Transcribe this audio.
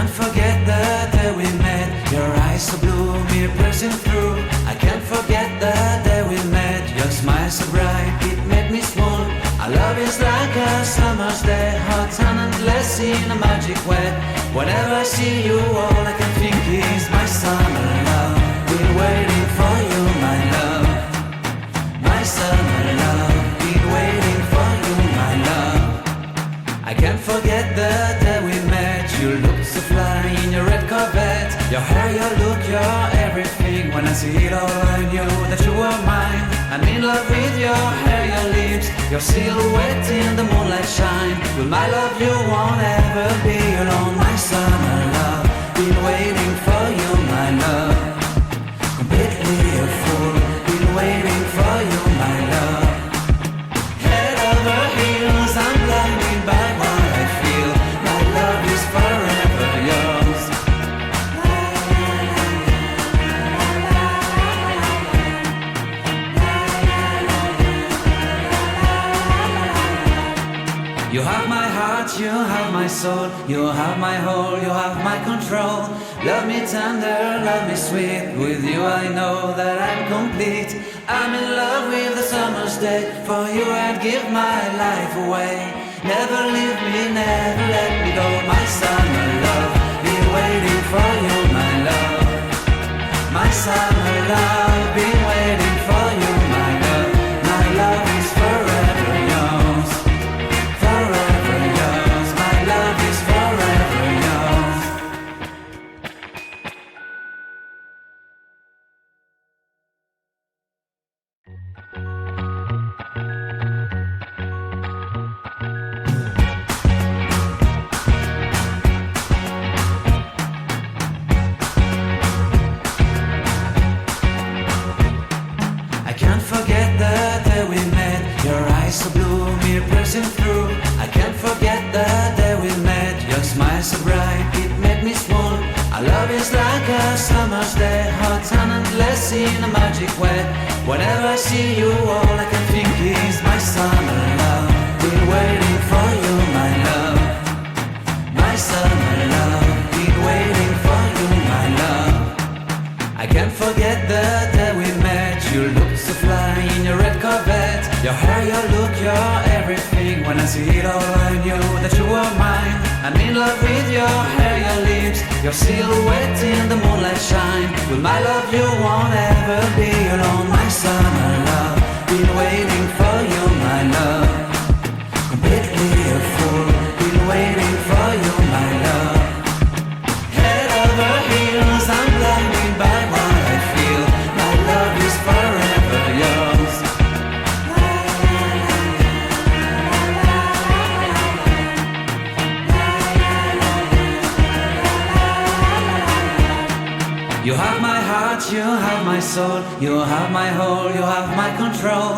can't forget the day we met. Your eyes so blue, me piercing through. I can't forget the day we met. Your smile so bright, it made me swoon. Our love is like a summer's day, hot and endless in a magic way. Whenever I see you, all I can think is my summer love. Been waiting for you, my love. My summer love. Been waiting for you, my love. I can't forget the day we met. You looked so fly in your red Corvette. Your hair, your look, your everything. When I see it all, I knew that you were mine. I'm in love with your hair, your lips, your silhouette in the moonlight shine. With my love you won't ever be alone. My summer love, been waiting for you, my love. Completely a fool, been waiting for you, my love. Head over heels, I'm blinded by what I feel. My love is forever yours. You have my heart, you have my soul, you have my whole, you have my control. Love me tender, love me sweet. With you I know that I'm complete. I'm in love with the summer's day. For you I'd give my life away. Never leave me, never let me go. My summer love, been waiting for you, my love. My summer love, been waiting for you, my love. My love is forever yours. Forever yours, my love is forever yours. I can't forget the day we met. Your eyes so blue, me piercing through. I can't forget the day we met. Your smile so bright, it made me swoon. Our love is like a summer's day, hot and endless in a magic way. Whenever I see you, all I can think is my summer love. Been waiting for you, my love. My summer love. Been waiting for you, my love. I can't forget the day we met. You looked so fly in your red Corvette. Your hair, your look, your everything. When I see it all, I knew that you were mine. I'm in love with your hair, your lips, your silhouette in the moonlight shine. With my love you won't ever be alone. My summer love, been waiting for you, my love. Completely a fool, been waiting for you, my love. Head over heels, I'm blinded by what I feel. My love is forever yours. You have my heart, you have my soul, you have my whole, you have my control.